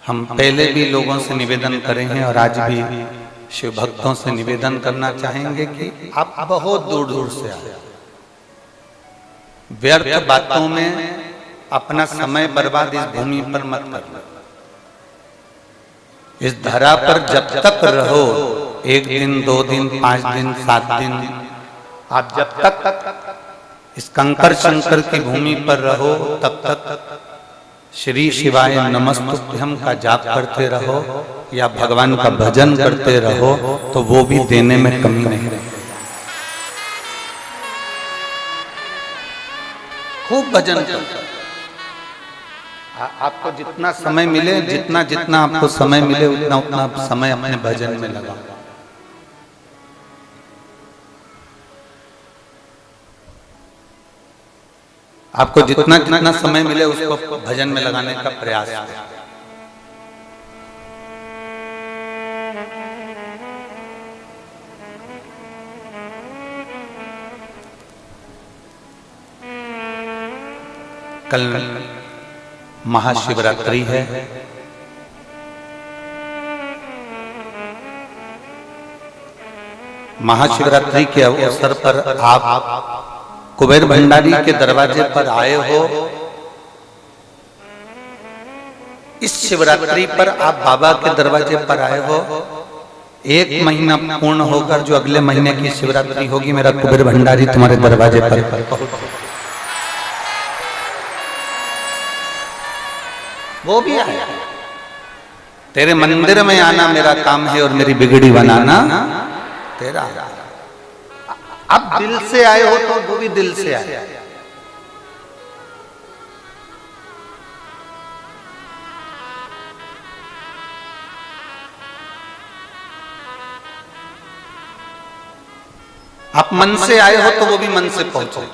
हम पहले भी लोगों से निवेदन करे हैं और आज भी शिव भक्तों से निवेदन करना चाहेंगे कि आप बहुत दूर दूर से आए, व्यर्थ बातों में अपना समय बर्बाद इस भूमि पर मत करना। इस धरा पर जब तक रहो, 1 दिन 2 दिन 5 दिन 7 दिन, आप जब तक इस कंकर शंकर की भूमि पर रहो तब तक श्री शिवाय नमस्तुभ्यम का जाप करते रहो या भगवान का भजन करते रहो, तो वो भी देने में कमी नहीं रहेगी। खूब भजन करो, आपको जितना समय मिले, जितना आपको समय मिले उतना समय अपने भजन में लगाओ। आपको जितना समय मिले उसको भजन में लगाने का प्रयास करें। कल महाशिवरात्रि है। महाशिवरात्रि के अवसर पर आप कुबेर भंडारी के दरवाजे पर आए हो। इस शिवरात्रि पर आप बाबा के दरवाजे पर आए हो। 1 महीना पूर्ण होकर जो अगले महीने की शिवरात्रि होगी, मेरा कुबेर भंडारी तुम्हारे दरवाजे पर वो भी आया। तेरे मंदिर में आना मेरा काम है और मेरी बिगड़ी बनाना तेरा। अब दिल से आए हो तो वो भी दिल से आए। आप मन से आए हो तो वो भी मन से पहुंचो।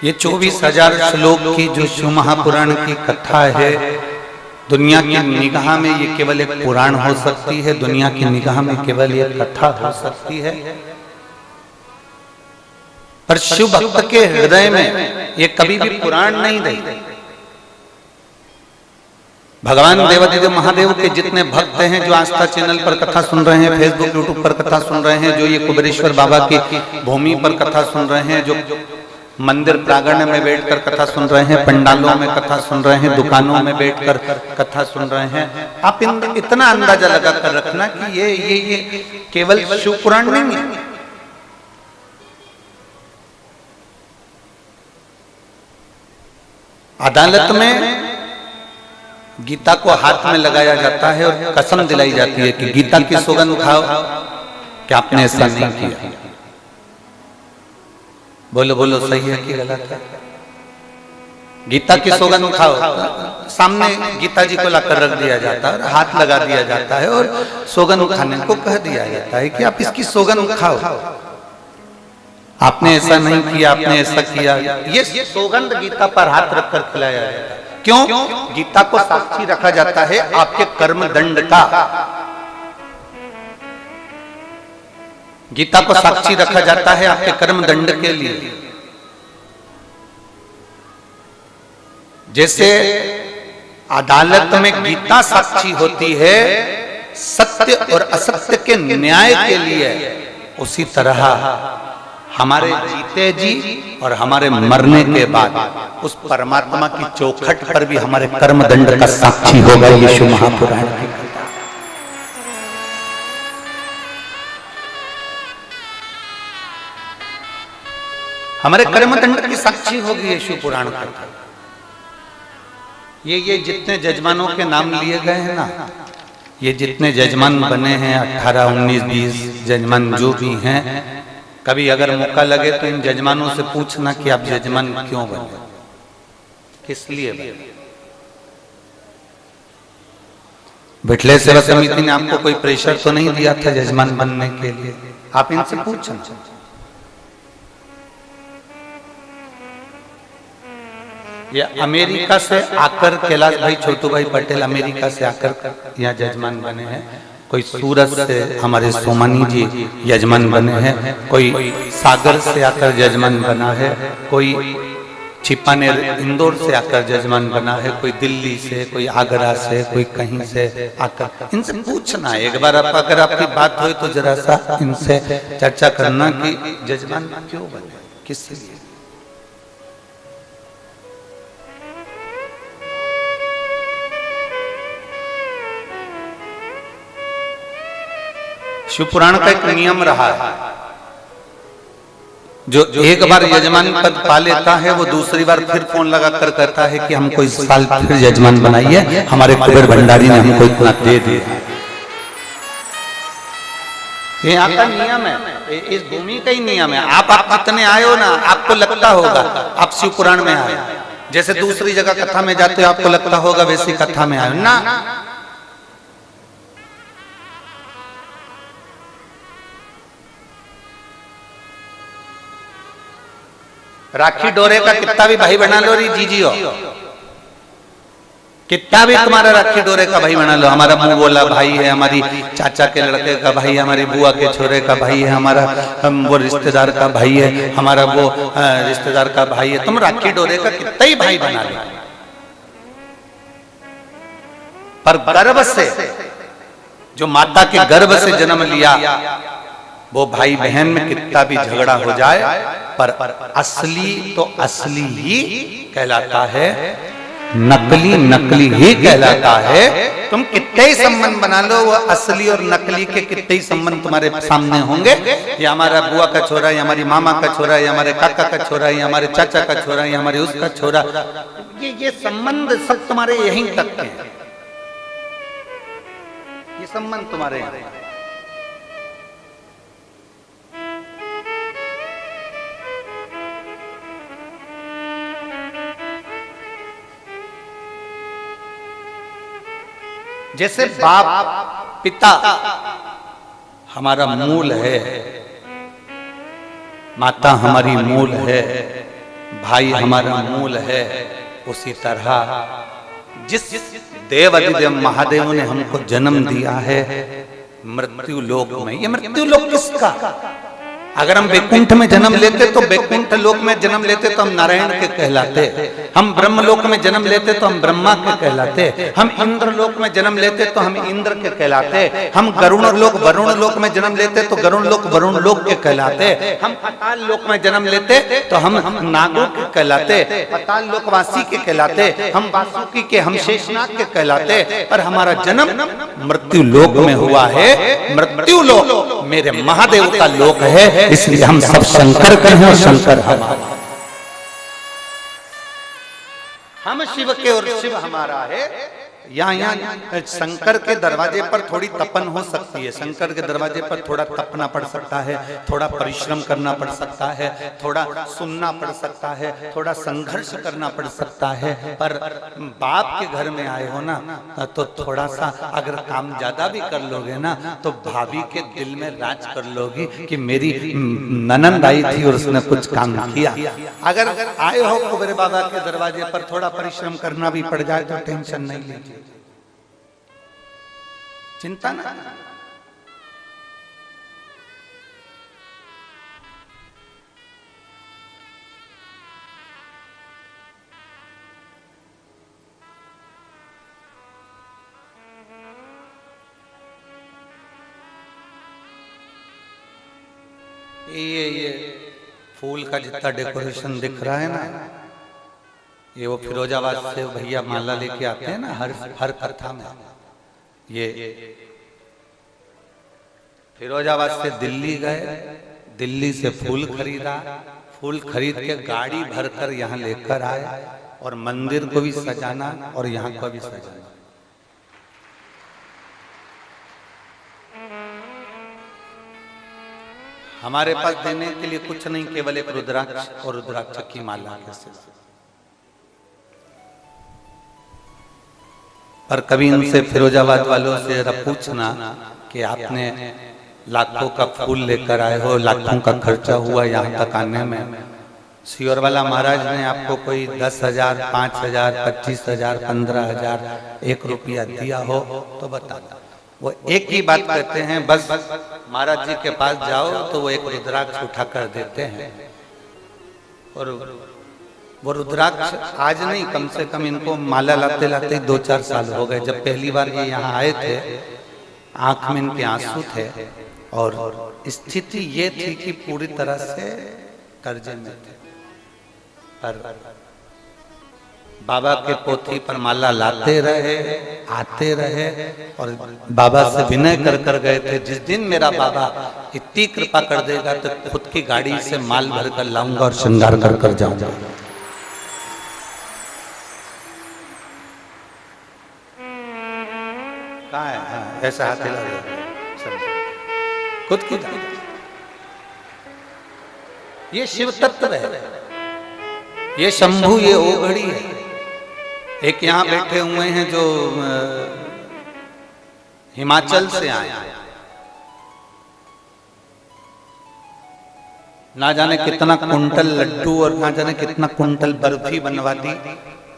ये 24,000 श्लोक की जो शिव महापुराण की कथा है, दुनिया की निगाह में ये केवल एक पुराण हो सकती है, दुनिया की निगाह में केवल ये कथा हो सकती है। पर शिव भक्त के हृदय में ये कभी भी पुराण नहीं रही। भगवान देवादिदेव महादेव के जितने भक्त हैं जो आस्था चैनल पर कथा सुन रहे हैं, फेसबुक यूट्यूब पर कथा सुन रहे हैं, जो ये कुबेरेश्वर बाबा की भूमि पर कथा सुन रहे हैं, जो मंदिर प्रांगण में बैठकर कथा सुन रहे हैं, पंडालों में कथा सुन रहे हैं, दुकानों में बैठकर कथा सुन रहे हैं, आप इतना अंदाजा लगा कर रखना कि ये केवल शिव पुराण नहीं है। अदालत में गीता को हाथ में लगाया जाता है और कसम दिलाई जाती है कि गीता की सौगंध खाओ कि आपने ऐसा नहीं किया। बोलो बोलो, सही है कि गलत है? गीता की सौगंध खाओ, सामने गीता जी को लाकर रख दिया जाता है, हाथ लगा दिया जाता है और सौगंध खाने को कह दिया जाता है कि आप इसकी सौगंध खाओ। आपने ऐसा नहीं किया, आपने ऐसा किया। ये सौगंध गीता पर हाथ रखकर खिलाया जाता है। क्यों? गीता को साक्षी रखा जाता है आपके कर्म दंड का। गीता को साक्षी रखा जाता है आपके कर्म दंड के लिए। जैसे अदालत में गीता साक्षी होती है सत्य और असत्य के न्याय के लिए, उसी तरह हमारे जीते जी और हमारे मरने के बाद उस परमात्मा की चौखट पर भी हमारे कर्म दंड का साक्षी होगा ये शिव महापुराण की कथा। हमारे कर्मदंड की साक्षी होगी ये शिव पुराण कथा। ये जितने जजमानों के नाम लिए गए हैं ना, ये जितने जजमान बने हैं 18, 19, 20 जजमान जो भी हैं, कभी अगर मौका लगे तो इन जजमानों से पूछना कि आप जजमान क्यों बने, किस लिए बने। बिठले सेवा समिति ने आपको कोई प्रेशर तो नहीं दिया था जजमान बनने के लिए? आप इनसे पूछना। ये अमेरिका से आकर कैलाश भाई छोटू भाई पटेल अमेरिका से आकर यहाँ जजमान बने हैं। कोई सूरत से हमारे सोमानी जी यजमान बने हैं, कोई सागर से आकर जजमान बना है, कोई छिपानेर इंदौर से आकर जजमान बना है, कोई दिल्ली से, कोई आगरा से, कोई कहीं से आकर। इनसे पूछना है एक बार, अगर आपकी बात हो तो जरा सा इनसे चर्चा करना कि जजमान क्यों बने, किस लिए। शिव पुराण का एक नियम रहा है, जो एक बार यजमान पद पा लेता है वो दूसरी बार फिर फोन लगा कर कहता है कि हमको इस साल फिर यजमान बनाइए, हमारे कुबेर भंडारी ने हमको इतना दे दिया। ये यहाँ का नियम है, इस भूमि का ही नियम है। आप जितने आए हो ना, आपको लगता होगा आप शिव पुराण में आए, जैसे दूसरी जगह कथा में जाते हो आपको लगता होगा वैसी कथा में आए ना। राखी डोरे का कितना भी भाई बना लो री जीजी हो, कितना भी तुम्हारा राखी डोरे का भाई बना लो, हमारा मुंह बोला भाई है, हमारी चाचा के लड़के का भाई है, हमारी बुआ के छोरे का भाई है, हमारा वो रिश्तेदार का भाई है, हमारा वो रिश्तेदार का भाई है, तुम राखी डोरे का कितना ही भाई बना लो, पर गर्भ से, जो माता के गर्भ से जन्म लिया, वो भाई बहन में कितना भी झगड़ा हो जाए, पर असली तो असली ही कहलाता है, नकली नकली ही कहलाता है। तुम कितने ही संबंध बना लो, वो असली और नकली के कितने ही संबंध तुम्हारे सामने होंगे। ये हमारा बुआ का छोरा, ये हमारी मामा का छोरा, ये हमारे काका का छोरा, ये हमारे चाचा का छोरा, ये हमारे उसका छोरा, ये संबंध सब तुम्हारे यहीं तक के, ये संबंध तुम्हारे यहाँ। जैसे बाप पिता हमारा मूल है, माता हमारी मूल है, भाई हमारा मूल है, उसी तरह जिस देवाधिदेव महादेव ने हमको जन्म दिया है मृत्यु लोक में, ये मृत्यु लोक किसका? अगर हम वैकुंठ में जन्म लेते तो वैकुंठ लोक में जन्म लेते तो हम नारायण के कहलाते, हम ब्रह्म लोक में जन्म लेते तो हम ब्रह्मा के कहलाते, हम इंद्र लोक में जन्म लेते तो हम इंद्र के कहलाते, हम गरुण लोक वरुण लोक में जन्म लेते तो गरुण लोक वरुण लोक के कहलाते, हम पाताल लोक में जन्म लेते तो हम नागों के कहलाते, पाताल लोकवासी के कहलाते, हम वासुकी के, हम शेषनाग के कहलाते, पर हमारा जन्म मृत्यु लोक में हुआ है। मृत्यु लोक मेरे महादेव का लोक है, इसलिए हम सब शंकर के हैं और शंकर हमारा, हम शिव के और शिव हमारा है। यहाँ शंकर के दरवाजे पर थोड़ी तपन हो सकती है, शंकर के दरवाजे पर थोड़ा तपना पड़ सकता है, थोड़ा परिश्रम करना पड़ सकता है, थोड़ा सुनना पड़ सकता है, थोड़ा संघर्ष करना पड़ सकता है, पर बाप के घर में आए हो ना तो थोड़ा सा अगर काम ज्यादा भी कर लोगे ना तो भाभी के दिल में राज कर लोगी कि मेरी ननंद आई थी और उसने कुछ काम किया। अगर आए हो कुबेर बाबा के दरवाजे पर, थोड़ा परिश्रम करना भी पड़ जाए तो टेंशन नहीं लीजिए, चिंता ना। ये फूल का जितना डेकोरेशन दिख रहा है ना, ये वो फिरोजाबाद से भैया माला लेके आते हैं ना हर कथा में। ये फिरोजाबाद से दिल्ली गए, दिल्ली से फूल खरीदा, फूल खरीद के गाड़ी भरकर यहाँ लेकर आए और मंदिर को भी सजाना और यहाँ को भी सजाना। हमारे पास देने के लिए कुछ नहीं, केवल एक रुद्राक्ष और रुद्राक्ष की माला के सिवा। पर कभी इनसे फिरोजाबाद वालों से जरा पूछना कि आपने लाखों का फूल लेकर आए हो, लाखों का खर्चा हुआ यहाँ तक आने में, सियोरवाला महाराज ने आपको कोई 10,000, 5,000, 25,000, 15,000, 1 रुपया दिया हो तो बता। वो एक ही बात कहते हैं, बस महाराज जी के पास जाओ तो वो एक रुद्राक्ष उठा कर देते हैं और वो रुद्राक्ष आज नहीं, कम से कम इनको माला लाते लाते 2-4 साल हो गए। जब पहली बार ये यहाँ आए थे, आंख में इनके आंसू थे और स्थिति ये थी कि पूरी तरह से कर्जे में थे। पर बाबा के पोथी पर माला लाते रहे, आते रहे और बाबा से विनय कर कर गए थे, जिस दिन मेरा बाबा इतनी कृपा कर देगा तो खुद की गाड़ी से माल भर कर लाऊंगा और श्रृंगार कर कर जाऊंगा। कहाँ है? हाँ, ऐसा हाथ हिला खुद की गाड़ी। ये शिव तत्व है, ये शंभु, ये ओघड़ी है। एक यहाँ बैठे हुए हैं जो हिमाचल से आए, ना जाने कितना कुंटल लड्डू और ना जाने कितना कुंटल बर्फी बनवा दी,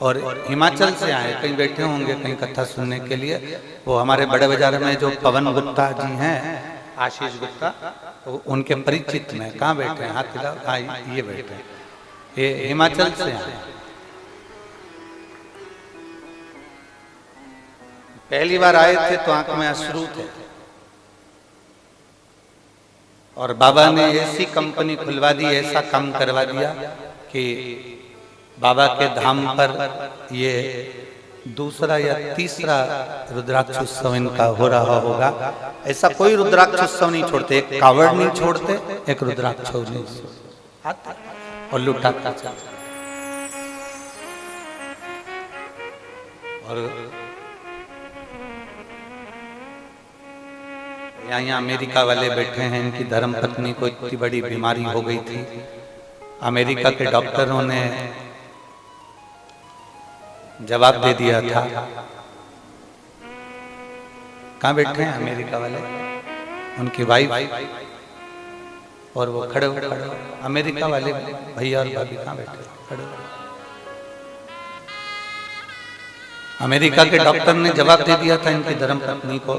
और हिमाचल से आए। कहीं बैठे होंगे कहीं कथा सुनने के लिए। वो हमारे बड़े बाजार में जो पवन गुप्ता जी हैं, आशीष गुप्ता, उनके परिचित में। कहाँ बैठे हैं? हाथ हिलाओ। हाँ, ये बैठे हैं, ये हिमाचल से आए। पहली बार आए थे तो आंख में अश्रु थे, और बाबा ने ऐसी कंपनी खुलवा दी, ऐसा काम करवा दिया कि बाबा के धाम पर ये दूसरा या तीसरा रुद्राक्ष उत्सव इनका हो रहा होगा। ऐसा कोई रुद्राक्ष उत्सव नहीं छोड़ते, एक कावड़ नहीं छोड़ते, एक रुद्राक्ष नहीं आते और लुटाता चलता। और यहाँ अमेरिका वाले बैठे हैं, इनकी धर्म पत्नी को इतनी बड़ी बीमारी हो गई थी। अमेरिका के डॉक्टरों ने जवाब दे दिया था। कहाँ बैठे हैं अमेरिका वाले? उनकी वाइफ और वो खड़े खड़े अमेरिका वाले भैया और भाभी कहाँ बैठे? खड़े। अमेरिका के डॉक्टर ने जवाब दे दिया था इनकी धर्म पत्नी को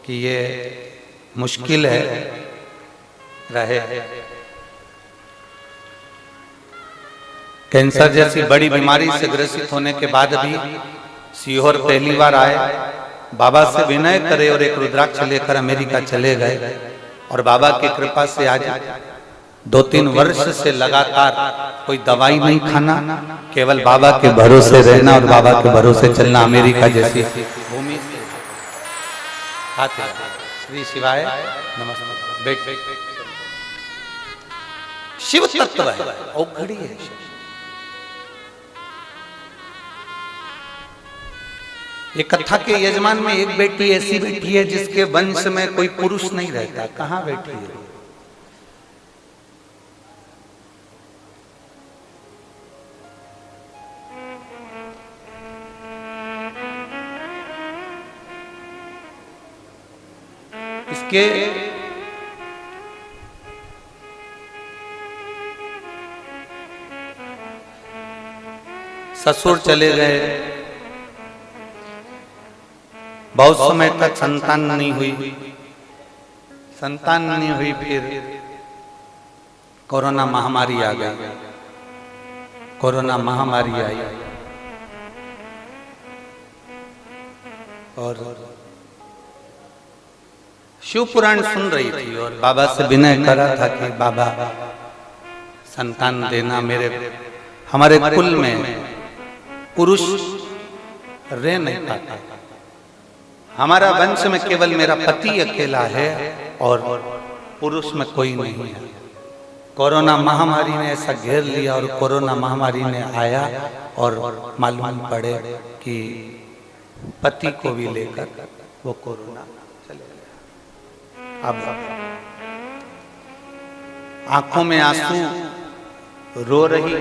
कि ये मुश्किल है रहे। कैंसर जैसी बड़ी बीमारी से ग्रसित होने के बाद भी सीहोर पहली बार आए, बाबा से विनय करे और एक रुद्राक्ष लेकर अमेरिका चले गए। और बाबा की कृपा से आज 2-3 वर्ष से लगातार कोई दवाई नहीं खाना, केवल बाबा के भरोसे रहना और बाबा के भरोसे चलना। अमेरिका जैसी भूमि से हाथ श्री शिवाय नमस्ते। बैठ। शिव तत्व है, औखड़ी है। ये कथा के यजमान में एक बेटी ऐसी बैठी है जिसके वंश में कोई पुरुष नहीं रहता। कहाँ बैठी है? इसके ससुर चले गए, बहुत समय तक संतान नहीं हुई। संतान नहीं हुई, फिर कोरोना महामारी आ गई। कोरोना महामारी आई और शिव पुराण सुन रही थी और बाबा से विनय करा था कि बाबा संतान देना। हमारे कुल में पुरुष रह नहीं पाता, हमारा वंश में केवल मेरा पति अकेला है और पुरुष में कोई नहीं है। कोरोना महामारी ने ऐसा घेर लिया और कोरोना महामारी ने आया और मालूम पड़े कि पति को भी लेकर वो कोरोना चले गया। अब आंखों में आंसू रो रही,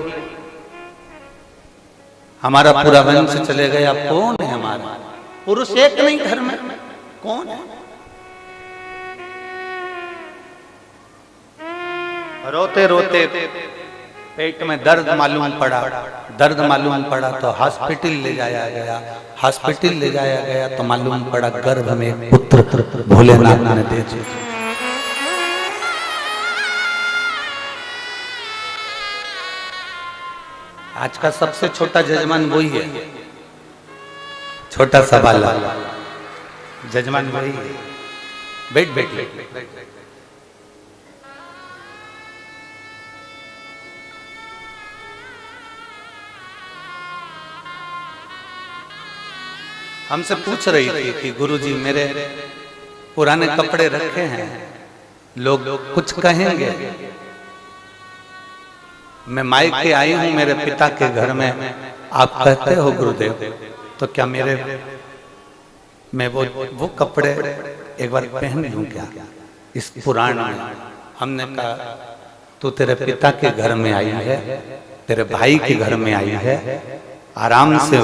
हमारा पूरा वंश चले गया। कौन है हमारा पुरुष? एक नहीं घर में, कौन है? रोते रोते पेट में दर्द मालूम पड़ा। दर्द मालूम पड़ा तो हॉस्पिटल ले जाया गया। हॉस्पिटल ले जाया गया तो मालूम पड़ा गर्भ में पुत्र भोलेनाथ ने दे दिया। आज का सबसे छोटा जजमान वही है, छोटा सा बाला जजमान वही है। बैठ बैठ बैठ। हमसे पूछ रही थी कि गुरुजी मेरे पुराने कपड़े रखे हैं, लोग कुछ कहेंगे। मैं मायके आई हूं मेरे पिता के घर में, आप कहते हो गुरुदेव, तो क्या मैं वो कपड़े एक बार पहन लूं क्या इस पुराण में? हमने कहा तू तेरे पिता के घर में आई है, तेरे भाई के घर में आई है, आराम से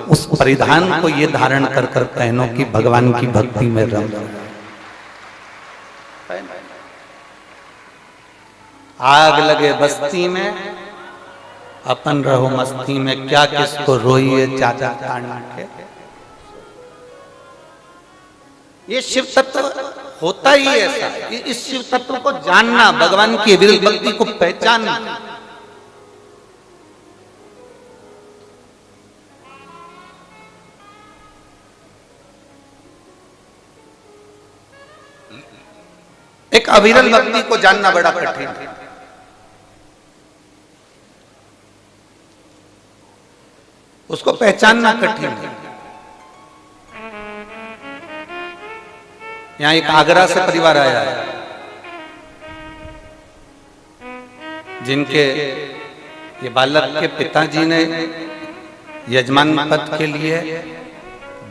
उस परिधान को ये धारण कर कर पहनो कि भगवान की भक्ति में रम। आग लगे बस्ती में, अपन रहो मस्ती में, क्या किसको रोइए चाचा ताना के। ये शिव तत्व होता ही ऐसा, इस शिव तत्व को जानना, भगवान की विरल भक्ति को पहचानना। एक अविरल भक्ति को जानना बड़ा कठिन है। उसको पहचानना कठिन है। यहां एक आगरा से परिवार आया है, जिनके ये बालक के पिताजी ने यजमान पद के लिए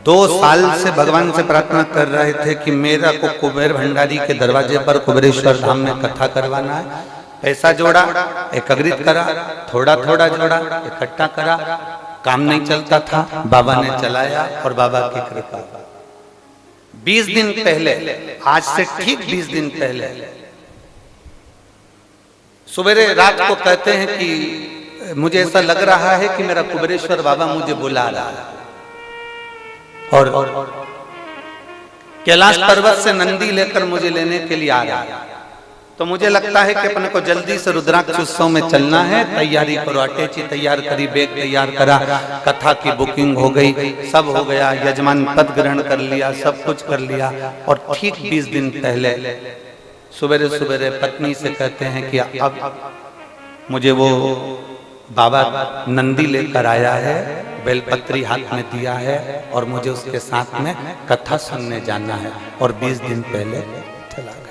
2 साल से भगवान से प्रार्थना कर रहे थे कि मेरा को कुबेर भंडारी के दरवाजे पर कुबेरेश्वर धाम में कथा करवाना है। पैसा जोड़ा, एकत्रित करा, थोड़ा थोड़ा जोड़ा, इकट्ठा करा, काम नहीं चलता था, बाबा ने चलाया और बाबा की कृपा 20 दिन पहले, आज से ठीक 20 दिन पहले सवेरे रात को कहते हैं कि मुझे ऐसा लग रहा है कि मेरा कुबेरेश्वर बाबा मुझे बुला रहा है, और कैलाश पर्वत से नंदी लेकर मुझे लेने के लिए आ रहा है। तो मुझे लगता है कि अपने को जल्दी से रुद्राक्ष उत्सव में चलना है, तैयारी करो, अटैची तैयार करी, बैग तैयार करा, कथा की बुकिंग हो गई, सब हो गया, यजमान पद ग्रहण कर लिया, सब कुछ कर लिया। और ठीक 20 दिन पहले सुबेरे सुबेरे पत्नी से कहते हैं कि अब मुझे वो बाबा नंदी लेकर आया है, बेलपत्री हाथ में दिया है और मुझे उसके साथ में कथा सुनने जाना है। और 20 दिन पहले चला गया।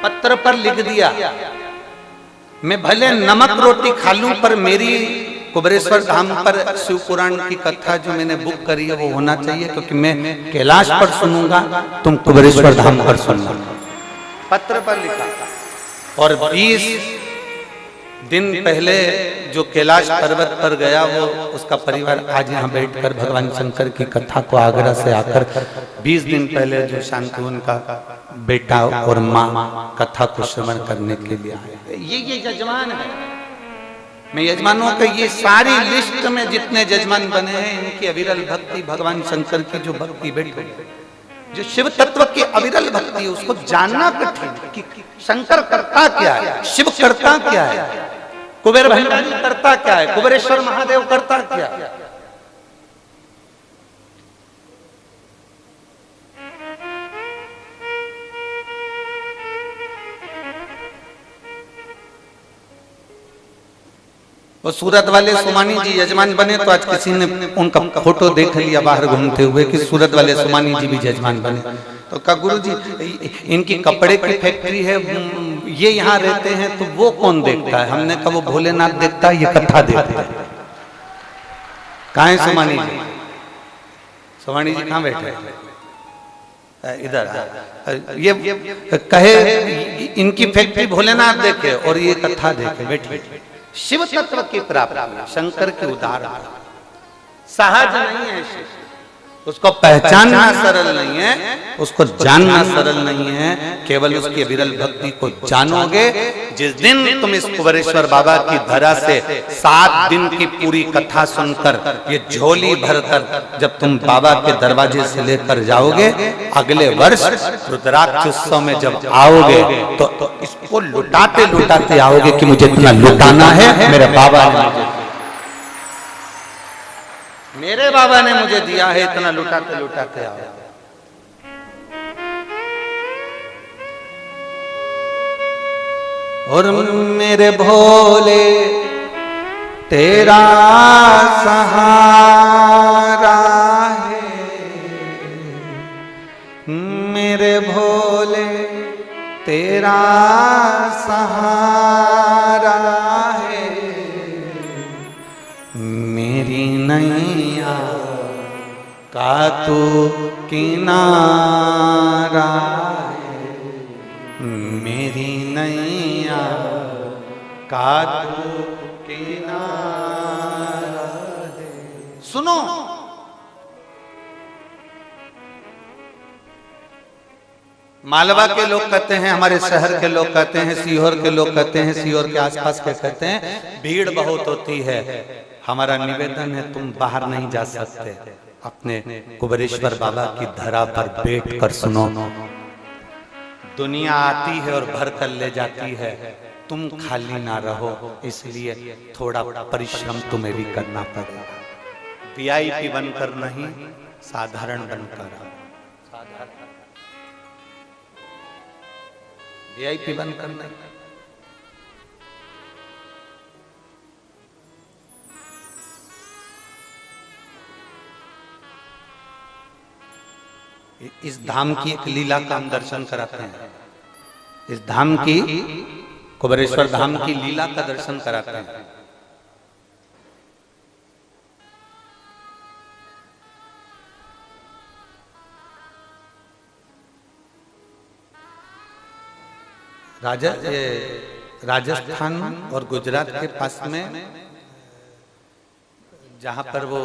पत्र पर लिख दिया, मैं भले नमक रोटी खा लूं पर मेरी कुबेरेश्वर धाम पर शिव पुराण की कथा जो मैंने बुक करी है वो होना चाहिए, क्योंकि मैं कैलाश पर सुनूंगा, तुम कुबेरेश्वर धाम पर सुनना। पत्र पर लिखा। और 20 दिन पहले जो कैलाश पर्वत पर गया, वो उसका परिवार आज यहाँ बैठकर भगवान शंकर की कथा को आगरा से आकर 20 दिन पहले जो शांति उनका बेटा और माँ कथा को श्रवण करने के लिए आए। ये यजमान है। मैं यजमानों के ये सारी लिस्ट में जितने यजमान बने हैं, इनकी अविरल भक्ति, भगवान शंकर की जो भक्ति बैठी, जो शिव तत्व की अविरल भक्ति, उसको जानना कठिन कि शंकर करता क्या है, शिव करता क्या है, कुबेर भंडारी करता क्या है, कुबेरेश्वर महादेव करता क्या है। वो सूरत वाले सुमानी जी यजमान बने, तो आज किसी ने उनका फोटो देख लिया बाहर घूमते हुए कि सूरत वाले सुमानी जी भी यजमान बने। तो कहा गुरु जी इनकी कपड़े की फैक्ट्री है, ये यहाँ रहते हैं, तो वो कौन देखता है? हमने कहा वो भोलेनाथ देखता है, ये कथा देखता है। कहाँ है सुमानी जी? सुमानी जी कहाँ बैठे? इधर। ये कहे इनकी फैक्ट्री भोलेनाथ देखे और ये कथा देखे, बैठे। शिव तत्व की प्राप्ति, शंकर की उदाहरण सहज नहीं है। उसको पहचानना सरल नहीं है, उसको जानना सरल नहीं है। केवल उसकी विरल भक्ति को जानोगे। जिस दिन तुम इस कुबेरेश्वर बाबा की धरा से 7 दिन की पूरी कथा सुनकर ये झोली भरकर जब तुम बाबा के दरवाजे से लेकर जाओगे, अगले वर्ष रुद्राक्ष उत्सव में जब आओगे तो इसको लुटाते लुटाते आओगे कि मुझे इतना लुटाना है, मेरे बाबा ने मुझे दिया है, इतना लुटाते लुटाते आओ। और मेरे भोले तेरा सहारा है, मेरे भोले तेरा सहारा है, मेरी नैया का तू किनारा है, मेरी नैया का तू किनारा है। सुनो, मालवा के लोग कहते हैं, हमारे शहर के लोग कहते हैं, सीहोर के लोग कहते हैं, सीहोर के आसपास के कहते हैं भीड़ बहुत होती है। हमारा निवेदन है तुम बाहर नहीं जा सकते, अपने कुबेरेश्वर बाबा की धरा पर बैठ कर सुनो। दुनिया आती है और भर कर ले जाती है, तुम खाली ना रहो, इसलिए थोड़ा परिश्रम तुम्हें भी करना पड़ेगा। वीआईपी बनकर नहीं, साधारण बनकर। वीआईपी बनकर नहीं। इस धाम की एक लीला का हम दर्शन कराते हैं। इस धाम की, कुबेरेश्वर धाम की लीला का दर्शन कराते हैं। राजस्थान और गुजरात के पास में जहां पर वो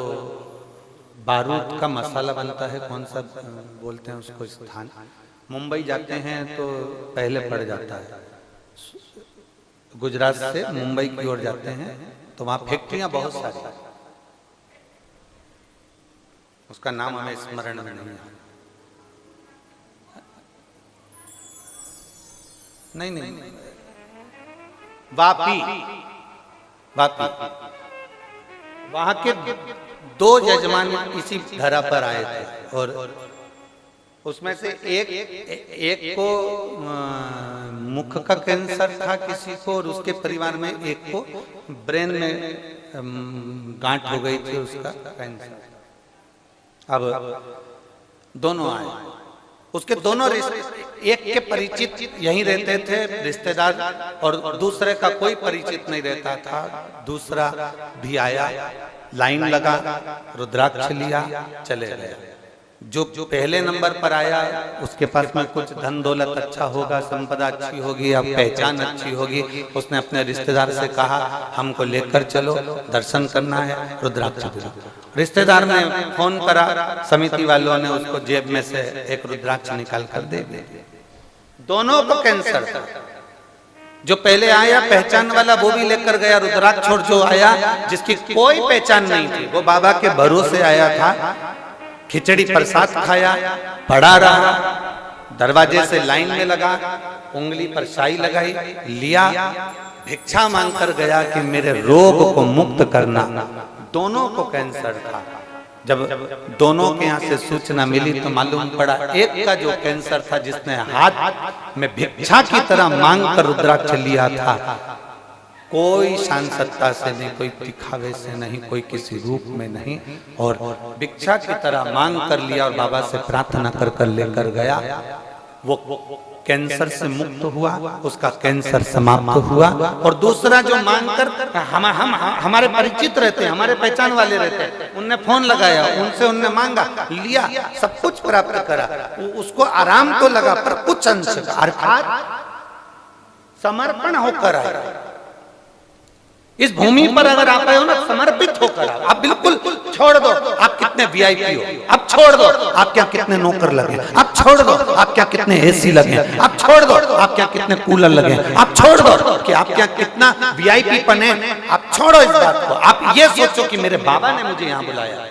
बारूद का मसाला बनता है, कौन सा बोलते हैं उसको स्थान, मुंबई जाते हैं तो पहले पड़ जाता है। गुजरात से मुंबई की ओर जाते हैं तो वहां फैक्ट्रियां बहुत सारी, उसका नाम हमें स्मरण में नहीं है। नहीं, वापी वहां के 2 यजमान इसी धरा पर आए थे और उसमें से एक को मुख का कैंसर था किसी को, और उसके परिवार में एक को ब्रेन में गांठ हो गई थी उसका कैंसर। अब दोनों आए, उसके दोनों एक के परिचित यहीं रहते थे रिश्तेदार, और दूसरे का कोई परिचित नहीं रहता था। दूसरा भी आया, लाइन लगा, रुद्राक्ष लिया, चले गए। जो पहले नंबर पर आया उसके पास में कुछ धन दौलत अच्छा होगा, संपदा अच्छी होगी, अब पहचान अच्छी होगी। उसने अपने रिश्तेदार से कहा हमको लेकर चलो, दर्शन करना है, रुद्राक्ष दिला। रिश्तेदार ने फोन करा, समिति वालों ने उसको जेब में से एक रुद्राक्ष निकाल कर दे दिया। दोनों को कैंसर था। जो पहले आया पहचान वाला वो भी लेकर गया रुद्राक्ष, और जो आया जिसकी कोई पहचान नहीं थी वो बाबा के भरोसे आया था, खिचड़ी प्रसाद खाया, पड़ा रहा, दरवाजे से लाइन में लगा, उंगली पर शाई लगाई, लिया, भिक्षा मांग कर गया कि मेरे रोग को मुक्त करना। दोनों को कैंसर था। जब दोनों के यहाँ से सूचना मिली तो मालूम पड़ा एक का जो कैंसर था, जिसने हाथ में भिक्षा की तरह मांग कर रुद्राक्ष लिया था, कोई शान सत्ता से नहीं, कोई दिखावे से नहीं, कोई किसी रूप में नहीं, और भिक्षा की तरह मांग कर लिया और बाबा से प्रार्थना कर कर लेकर गया। वो कैंसर से मुक्त हुआ, उसका कैंसर समाप्त हुआ। और दूसरा जो मांग कर हमारे परिचित रहते हैं, हमारे पहचान वाले रहते हैं, उनने फोन लगाया, उनसे उनने मांगा, लिया, सब कुछ प्राप्त करा, उसको आराम तो लगा पर कुछ अंश अर्थात समर्पण होकर आया। इस भूमि पर अगर आप आए हो ना, समर्पित होकर आओ। आप बिल्कुल छोड़ दो आप कितने वीआईपी हो, आप छोड़ दो आप क्या कितने नौकर लगे, आप छोड़ दो आप क्या कितने एसी लगे, आप छोड़ दो आप क्या कितने कूलर लगे, आप छोड़ दो कि आप क्या कितना वीआईपी पन है। आप छोड़ो इस बात को, आप ये सोचो कि मेरे बाबा ने मुझे यहाँ बुलाया।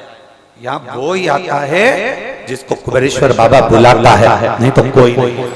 यहाँ वो ही आता है जिसको कुबेरेश्वर बाबा बुलाता है, नहीं तो कोई नहीं।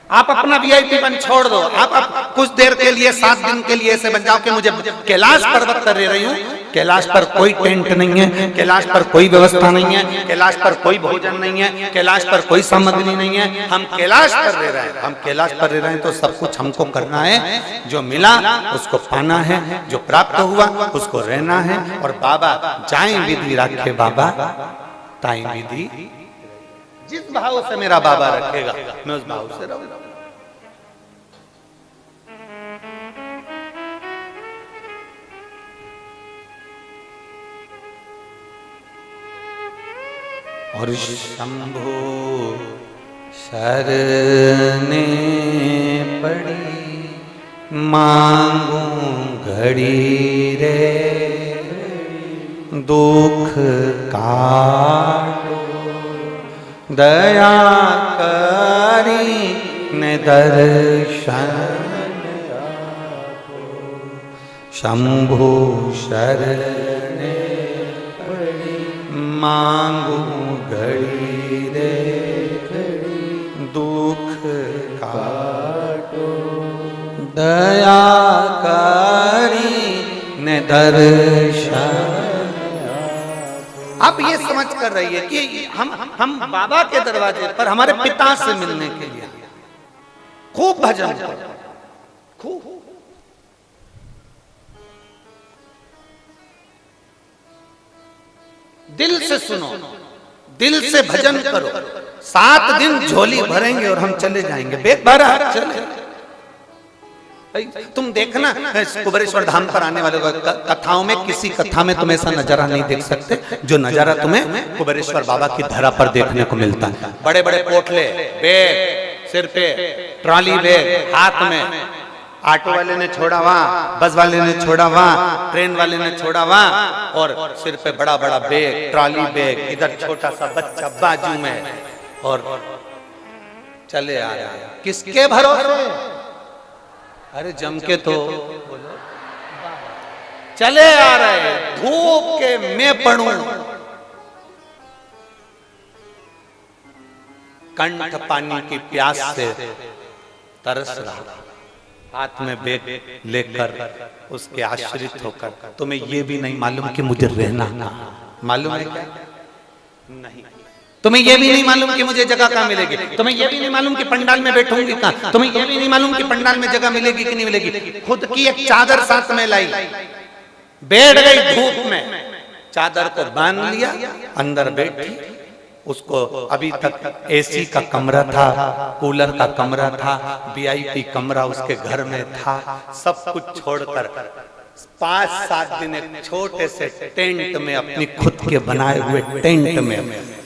आप अपना वीआईपी बन छोड़ दो। आप कुछ देर के लिए 7 दिन के लिए ऐसे बन जाओ कि मुझे कैलाश पर्वत कर रही हूँ। कैलाश पर कोई टेंट नहीं है, कैलाश पर कोई व्यवस्था नहीं है, कैलाश पर कोई भोजन नहीं है, कैलाश पर कोई सामग्री नहीं है। हम कैलाश पर रह रहे हैं, हम कैलाश पर रह रहे हैं तो सब कुछ हमको करना है। जो मिला उसको पाना है, जो प्राप्त हुआ उसको रहना है। और बाबा जाए विधि रखे बाबा ताई विधि। जिस भाव से मेरा बाबा रखेगा मैं उस भाव से रहूंगा। और शंभो शरणे पड़ी मांगू घड़ी रे, दुख काटो दया करी ने दर्शन आपो। शंभु शरणे पड़ी मांगू घड़ी रे, दुख काटो दया करी ने दर्शन। आप ये समझ कर रही है कि हम बाबा के दरवाजे पर हमारे पिता से मिलने के लिए खूब भजन करो, खूब दिल से सुनो, दिल से भजन करो। 7 दिन झोली भरेंगे और हम चले जाएंगे, बेग भरा चले। तुम देखना कुबेरेश्वर धाम पर आने वाले कथाओं में किसी कथा में तुम ऐसा नजारा नहीं देख सकते जो नजारा तुम्हें कुबेरेश्वर बाबा की धरा पर देखने को मिलता है। बड़े बड़े पोटले, बैग सिर पे, ट्रॉली बैग हाथ में, ऑटो वाले ने छोड़ा वहां, बस वाले ने छोड़ा वहां, ट्रेन वाले ने छोड़ा वहां, और सिर पे बड़ा बड़ा बैग, ट्रॉली बैग, इधर छोटा सा बच्चा बाजू में, और चले आ रहे हैं। किसके भरोसे? अरे जम के तो चले आ रहे। धूप के मैं पढ़ूं, कंठ पानी की प्यास से तरस रहा, हाथ में बैग लेकर उसके आश्रित होकर। तुम्हें यह भी नहीं मालूम कि मुझे रहना मालूम है क्या? नहीं। तुम्हें यह भी नहीं मालूम कि मुझे जगह कहाँ मिलेगी, तुम्हें यह भी नहीं मालूम कि पंडाल में बैठूंगी कहाँ, तुम्हें यह भी नहीं मालूम कि पंडाल में जगह मिलेगी कि नहीं मिलेगी। खुद की एक चादर साथ में लाई, बैठ गई धूप में, चादर को बांध लिया, अंदर बैठी। उसको अभी तक एसी का कमरा था, कूलर का कमरा था, वीआईपी कमरा उसके घर में था। सब कुछ छोड़कर 5-7 दिन एक छोटे से टेंट में, अपनी खुद के बनाए हुए टेंट में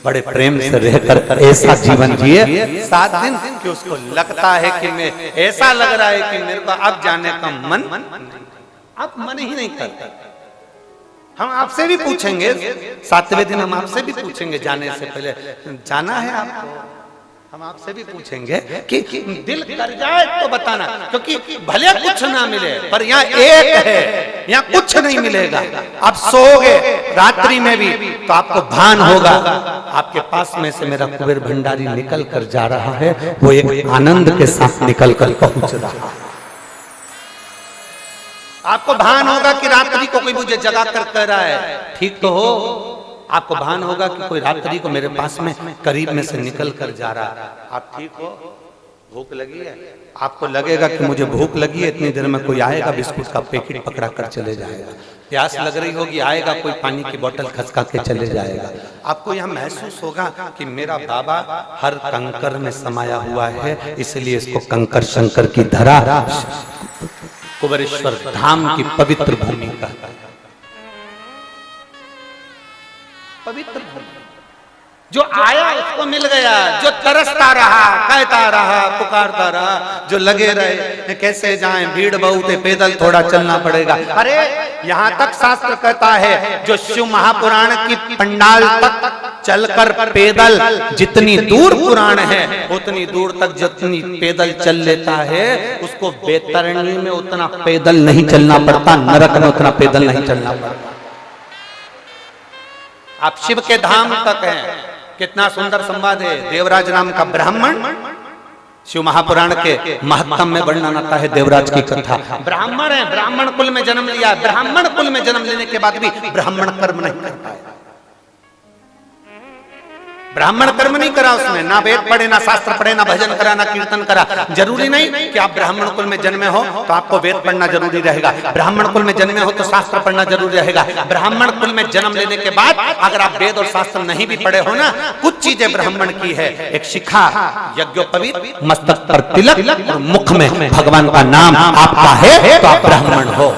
बड़े प्रेम से रहकर ऐसा जीवन जिए 7 दिन कि उसको लगता है कि मैं, ऐसा लग रहा है कि मेरे को अब जाने का मन, अब मन ही नहीं करता। हम आपसे भी पूछेंगे 7वें दिन, हम आपसे भी पूछेंगे जाने से पहले, जाना है आपको? हम आपसे भी पूछेंगे कि दिल कर जाए तो बताना, क्योंकि भले कुछ ना मिले पर यहाँ एक है, यहाँ कुछ नहीं मिलेगा। आप सोओगे रात्रि में भी तो आपको भान होगा, आपके पास में से मेरा कुबेर भंडारी निकल कर जा रहा है, वो एक आनंद के साथ निकल कर पहुंच रहा है। आपको भान होगा कि रात्रि को कोई मुझे जगा कर कह रहा है ठीक तो हो। आपको भान होगा कि कोई रात्रि को मेरे पास में करीब में से निकल कर जा रहा है। आप ठीक हो? भूख लगी है? आपको लगेगा कि मुझे भूख लगी है, इतनी देर में कोई आएगा बिस्कुट का पैकेट पकड़ा कर चले जाएगा। प्यास लग रही होगी, आएगा कोई पानी की बोतल खसका के चले जाएगा। आपको यह महसूस होगा कि मेरा बाबा हर कंकर में समाया हुआ है, इसलिए इसको कंकर शंकर की धरा, कुबेरेश्वर धाम की पवित्र भूमि का, पवित्र भूमि जो आया उसको मिल गया, जो तरसता रहा, कहता रहा, पुकारता रहा, जो लगे रहे कैसे जाएं, भीड़ बहुत है, पैदल थोड़ा चलना पड़ेगा। अरे यहाँ तक शास्त्र कहता है जो शिव महापुराण की पंडाल तक चलकर पैदल जितनी दूर पुराण है उतनी दूर तक जितनी पैदल चल लेता है उसको बैतरणी में उतना पैदल नहीं चलना पड़ता, नरक में उतना पैदल नहीं चलना पड़ता। आप शिव के धाम तक हैं। कितना सुंदर संवाद है। देवराज नाम का ब्राह्मण, शिव महापुराण के महत्तम में वर्णन आता है देवराज की कथा। ब्राह्मण है, ब्राह्मण कुल में जन्म लिया, ब्राह्मण कुल में जन्म लेने के बाद भी ब्राह्मण कर्म नहीं करता है। ब्राह्मण कर्म नहीं करा उसने, ना वेद पढ़े, ना शास्त्र पढ़े, ना भजन करा, ना कीर्तन करा। जरूरी नहीं कि आप ब्राह्मण कुल में जन्मे हो तो आपको वेद पढ़ना जरूरी रहेगा, ब्राह्मण कुल में जन्मे हो तो शास्त्र पढ़ना जरूरी रहेगा। ब्राह्मण कुल में जन्म लेने के बाद अगर आप वेद और शास्त्र नहीं भी पढ़े हो ना, कुछ चीजें ब्राह्मण की है। एक शिखा, यज्ञोपवीत, मस्तक पर तिलक और मुख में भगवान का नाम आपका है तो आप ब्राह्मण हो।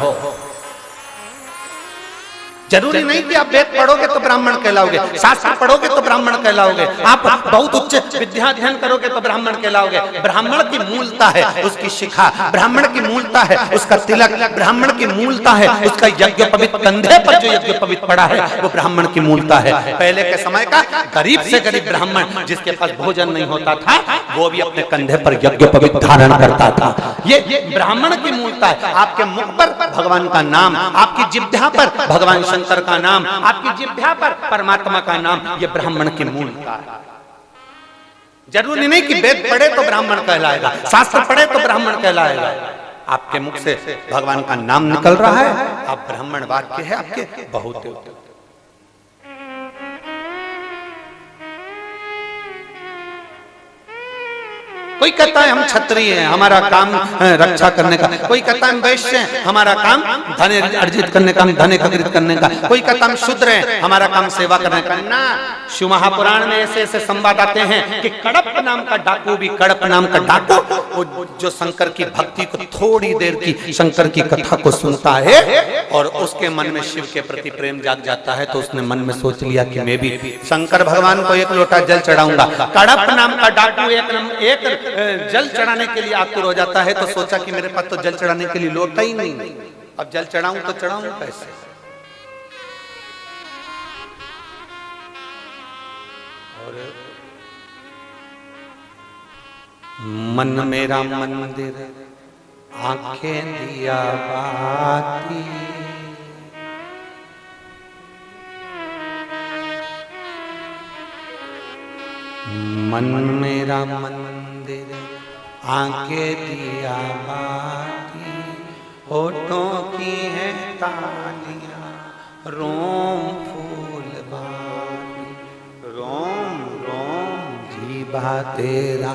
जरूरी नहीं कि आप वेद पढ़ोगे तो ब्राह्मण कहलाओगे, शास्त्र पढ़ोगे तो ब्राह्मण कहलाओगे, आप बहुत उच्च विद्या अध्ययन करोगे तो ब्राह्मण कहलाओगे। ब्राह्मण की मूलता है उसकी शिखा, ब्राह्मण की मूलता है उसका तिलक, ब्राह्मण की मूलता है उसका यज्ञोपवीत, कंधे पर जो यज्ञोपवीत पड़ा है वो ब्राह्मण की मूलता है। पहले के समय का गरीब से गरीब ब्राह्मण जिसके पास भोजन नहीं होता था वो भी अपने कंधे पर यज्ञोपवीत धारण करता था। ये ब्राह्मण की मूलता है। आपके मुख पर भगवान का नाम, आपकी जिह्वा पर भगवान शंकर का नाम, आपकी जिह्वा पर परमात्मा का नाम, ये ब्राह्मण की मूलता है। जरूरी नहीं कि वेद पढ़े तो ब्राह्मण कहलाएगा, शास्त्र पढ़े तो ब्राह्मण कहलाएगा। आपके मुख से भगवान का नाम निकल रहा है, आप ब्राह्मण वाक्य है आपके बहुत। कोई कहता है हम क्षत्रिय हैं, हमारा काम रक्षा करने का, कोई कहता है हम वैश्य हैं, हमारा काम धन अर्जित करने का, धन एकत्रित करने का, कोई कहता हम शूद्र हैं, हमारा काम सेवा करने का। ना, शिव महापुराण में ऐसे ऐसे संवाद आते हैं कि कड़प नाम का डाकू भी, कड़प नाम का डाकू जो शंकर की भक्ति को, थोड़ी देर की शंकर की कथा को सुनता है और उसके मन में शिव के प्रति प्रेम जाग जाता है तो उसने मन में सोच लिया कि मैं भी शंकर भगवान को एक लोटा जल चढ़ाऊंगा। कड़प नाम का डाकू एक जल चढ़ाने के लिए आतुर हो जाता है तो सोचा कि मेरे पास तो जल चढ़ाने के लिए लोटा ही नहीं, अब जल चढ़ाऊं तो चढ़ाऊं कैसे। और मन मेरा मंदिर, आंखें दिया बाती, मन मेरा मंदिर, आंखें दिया बाती, होठों की है तालियां, रोम फूल बाती, रोम रोम जीवा तेरा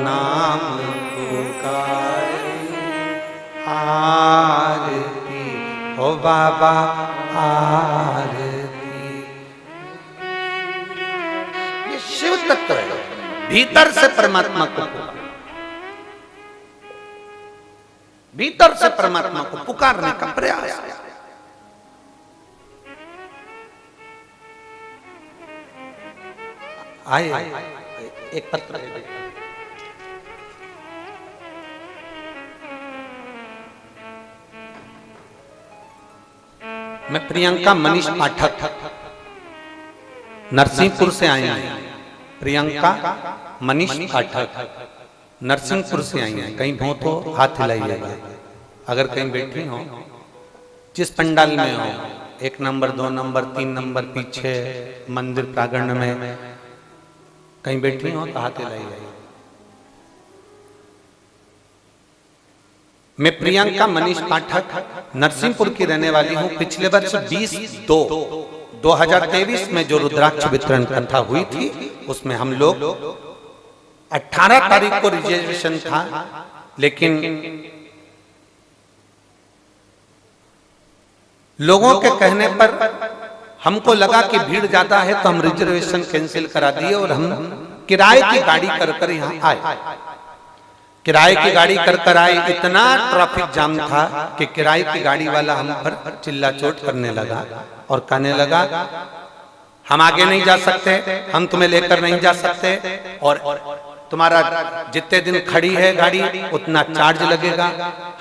नाम पुकारे, आरती हो बाबा आरती। शिव तत्व है, भीतर से परमात्मा को पुकार, भीतर से परमात्मा को पुकारने का प्रयास। आए एक पत्र, मैं प्रियंका मनीष पाठक नरसिंहपुर से आई हैं। प्रियंका मनीष पाठक नरसिंहपुर से आई हैं। कहीं हो तो हाथ हिलाइएगा, अगर कहीं बैठी हो, जिस पंडाल में हो, 1 नंबर 2 नंबर 3 नंबर पीछे मंदिर प्रांगण में कहीं बैठी हो तो हाथ हिलाइएगा। मैं प्रियंका मनीष पाठक नरसिंहपुर की रहने वाली हूँ। पिछले वर्ष 2023 में जो रुद्राक्ष वितरण कथा हुई थी उसमें हम लोग 18 तारीख को रिजर्वेशन था, लेकिन लोगों के कहने पर हमको लगा कि भीड़ ज्यादा है तो हम रिजर्वेशन कैंसिल करा दिए और हम किराए की गाड़ी कर यहाँ आए। किराए की गाड़ी कर आए, इतना ट्रैफिक जाम था कि किराए की गाड़ी वाला हम पर चिल्ला चोट करने लगा और कहने लगा हम आगे नहीं जा सकते, हम तुम्हें लेकर नहीं जा सकते, और तुम्हारा जितने दिन खड़ी है गाड़ी उतना चार्ज लगेगा।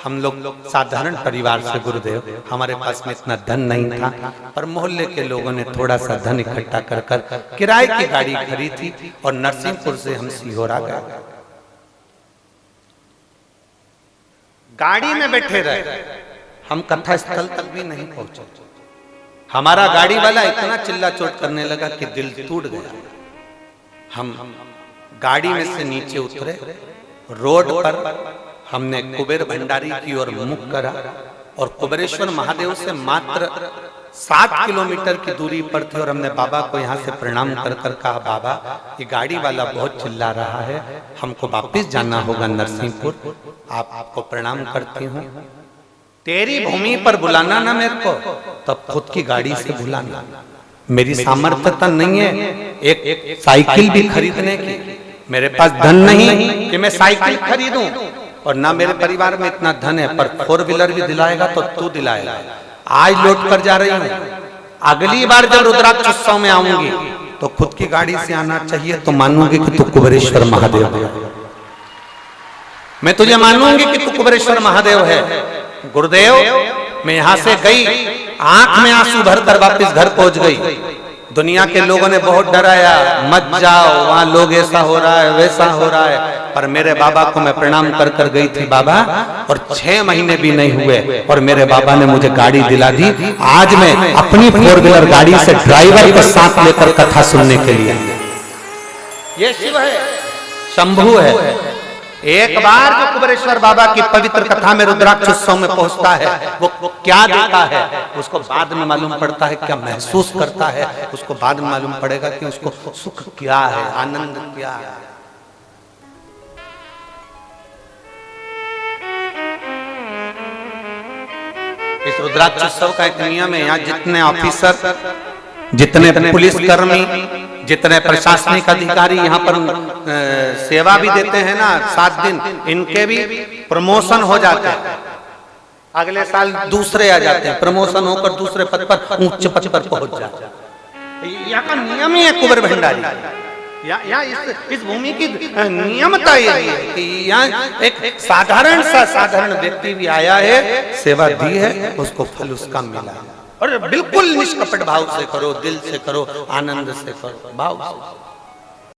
हम लोग साधारण परिवार से गुरुदेव, हमारे पास में इतना धन नहीं था, पर मोहल्ले के लोगों ने थोड़ा सा धन इकट्ठा कर कर किराए की गाड़ी खरीदी और नरसिंहपुर से हम सीहोर आ गए। गाड़ी में बैठे रहे, हम कथा स्थल तक भी नहीं पहुंचे। हमारा गाड़ी वाला इतना चिल्ला चोट करने लगा कि दिल टूट गया। हम गाड़ी में से नीचे उतरे, रोड पर हमने कुबेर भंडारी की ओर मुख करा और कुबेरेश्वर महादेव से मात्र 7 किलोमीटर की दूरी पर थे, और हमने बाबा को यहाँ से प्रणाम कर कर कहा, बाबा ये गाड़ी वाला बहुत चिल्ला रहा है, हमको वापिस जाना होगा नरसिंहपुर, आपको प्रणाम करती हूँ। तेरी भूमि पर बुलाना ना मेरे को, तब खुद की गाड़ी से बुलाना। मेरी सामर्थ्यता नहीं है एक साइकिल भी खरीदने की, मेरे पास धन नहीं कि मैं साइकिल खरीदूं, और ना मेरे परिवार में इतना धन है, पर 4 व्हीलर भी दिलाएगा तो तू दिलाएगा। आज लौट कर जा रही हूं, अगली बार जब रुद्राक्ष उत्सव में आऊंगी तो खुद की गाड़ी से आना चाहिए, तो मानूंगी कि तू कुबेरेश्वर महादेव है। मैं तुझे मानूंगी कि तू कुबेरेश्वर महादेव है। गुरुदेव, मैं यहां से गई, आंख में आंसू भरकर वापस घर पहुंच गई। दुनिया के लोगों ने बहुत डराया, मत जाओ, वहां लोग ऐसा हो रहा है वैसा हो रहा है, पर मेरे बाबा को मैं प्रणाम कर कर गई थी बाबा, और 6 महीने भी नहीं हुए और मेरे बाबा ने मुझे गाड़ी दिला दी। आज मैं अपनी 4 व्हीलर गाड़ी से ड्राइवर के साथ लेकर कथा सुनने के लिए। ये शिव है, शंभू है। एक बार जो कुबेरेश्वर बाबा की पवित्र कथा में रुद्राक्ष उत्सव में पहुंचता है, वो क्या देता है उसको बाद में मालूम पड़ता है, क्या महसूस करता है उसको बाद में मालूम पड़ेगा कि उसको सुख क्या है, आनंद क्या है। इस रुद्राक्ष उत्सव का एक नियम है, यहाँ जितने ऑफिसर, जितने पुलिसकर्मी, जितने प्रशासनिक अधिकारी यहाँ पर सेवा भी देते हैं ना 7 दिन, इनके भी प्रमोशन हो जाते हैं, अगले साल दूसरे आ जाते हैं, प्रमोशन होकर दूसरे पद पर उच्च पद पर पहुंच जाते हैं। यहाँ का नियम ही है कुबेर भंडारी, या इस भूमि की नियमता यही है कि यहाँ एक साधारण व्यक्ति भी आया है, सेवा दी है, उसको फल उसका मिला है, और बिल्कुल निष्कपट भाव से करो, दिल से करो, आनंद से करो, भाव से।